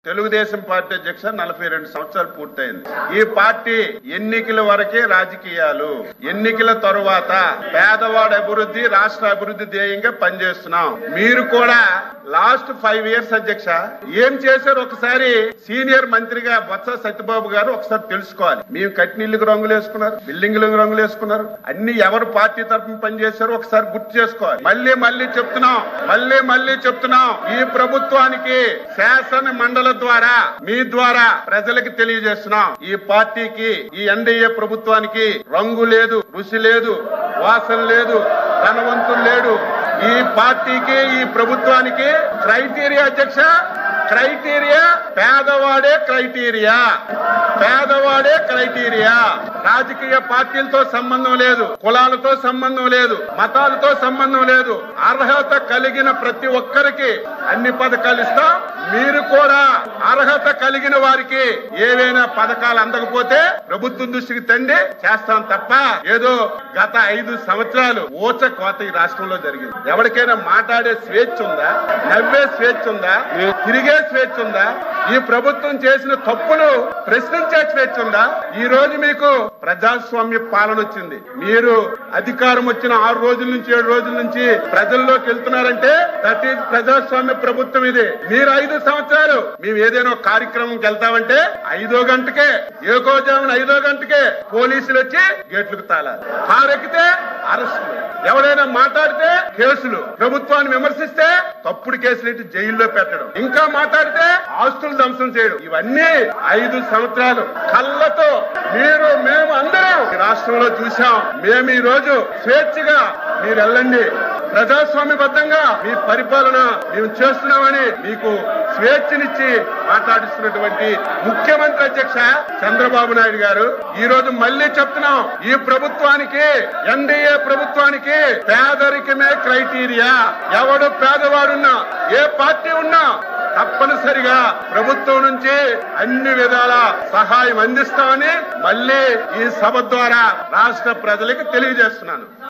Telugu Desam party అధ్యక్ష 42 సంవత్సరాలు పూర్తయింది. ఈ పార్టీ ఎన్నికల వరకే రాజకీయాలు, ఎన్నికల తరువాత పేదవాడి అభివృద్ధి, రాష్ట్ర అభివృద్ధి ధ్యేయంగా పనిచేస్తున్నాం. మీరు కూడా లాస్ట్ 5 years అధ్యక్ష ఏం చేశారు ఒకసారి సీనియర్ మంత్రిగా బొత్స సత్యబాబు గారు ఒకసారి తెలుసుకోవాలి. మేము కట్టినీళ్ళకి రంగులు వేసుకున్నారు, బిల్డింగ్లకు రంగులు వేసుకున్నారు, అన్ని ఎవరు పార్టీ తరఫున పనిచేశారో ఒకసారి గుర్తు చేసుకోవాలి. మళ్ళీ చెప్తున్నాం ఈ ప్రభుత్వానికి శాసన మండలి ద్వారా మీ ద్వారా ప్రజలకు తెలియజేస్తున్నాం. ఈ పార్టీకి, ఈ ఎన్డీఏ ప్రభుత్వానికి రంగు లేదు, రుచి లేదు, వాసన లేదు, ధనవంతులు లేడు. ఈ పార్టీకి, ఈ ప్రభుత్వానికి క్రైటీరియా అధ్యక్ష, క్రైటీరియా పేదవాడే క్రైటీరియా. రాజకీయ పార్టీలతో సంబంధం లేదు, కులాలతో సంబంధం లేదు, మతాలతో సంబంధం లేదు. అర్హత కలిగిన ప్రతి ఒక్కరికి అన్ని పథకాలు ఇస్తాం. మీరు కూడా అర్హత కలిగిన వారికి ఏవైనా పథకాలు అందకపోతే ప్రభుత్వం దృష్టికి తండి చేస్తాం తప్ప ఏదో గత 5 సంవత్సరాలు ఊచ కోత ఈ రాష్ట్రంలో జరిగింది. ఎవరికైనా మాట్లాడే స్వేచ్ఛ ఉందా? నవ్వే స్వేచ్ఛ ఉందా? తిరిగే స్వేచ్ఛ ఉందా? ఈ ప్రభుత్వం చేసిన తప్పులు ప్రశ్నించే స్వేచ్ఛ ఉందా? ఈ రోజు మీకు ప్రజాస్వామ్య పాలన వచ్చింది. మీరు అధికారం వచ్చిన 6 రోజుల నుంచి 7 రోజుల నుంచి ప్రజల్లోకి వెళ్తున్నారంటే దట్ ఈజ్ ప్రజాస్వామ్య ప్రభుత్వం ఇది. మీరు 5 సంవత్సరాలు మేము ఏదైనా కార్యక్రమంకి వెళ్తామంటే 5వ గంటకే, ఏకోజామున 5వ గంటకే పోలీసులు వచ్చి గేట్లకు తాళాలి. కారెక్కితే అరెస్టులు, ఎవరైనా మాట్లాడితే కేసులు, ప్రభుత్వాన్ని విమర్శిస్తే తప్పుడు కేసులు ఇటు జైల్లో పెట్టడం, ఇంకా మాట్లాడితే ఆస్తులు ధ్వంసం చేయడం. ఇవన్నీ 5 సంవత్సరాలు కళ్ళతో మేము అందరం ఈ రాష్ట్రంలో చూసాం. మేము ఈ రోజు స్వేచ్ఛగా మీరు వెళ్ళండి, ప్రజాస్వామ్యబద్ధంగా మీ పరిపాలన మేము చేస్తున్నామని మీకు స్వేచ్ఛనిచ్చి మాట్లాడిస్తున్నటువంటి ముఖ్యమంత్రి అధ్యక్ష చంద్రబాబు నాయుడు గారు ఈ రోజు మళ్ళీ చెప్తున్నాం, ఈ ప్రభుత్వానికి, ఎన్డీఏ ప్రభుత్వానికి పేదరికమే క్రైటీరియా. ఎవడు పేదవాడున్నా, ఏ పార్టీ ఉన్నా తప్పనిసరిగా ప్రభుత్వం నుంచి అన్ని విధాల సహాయం అందిస్తామని మళ్ళీ ఈ సభ ద్వారా రాష్ట్ర ప్రజలకు తెలియజేస్తున్నాను.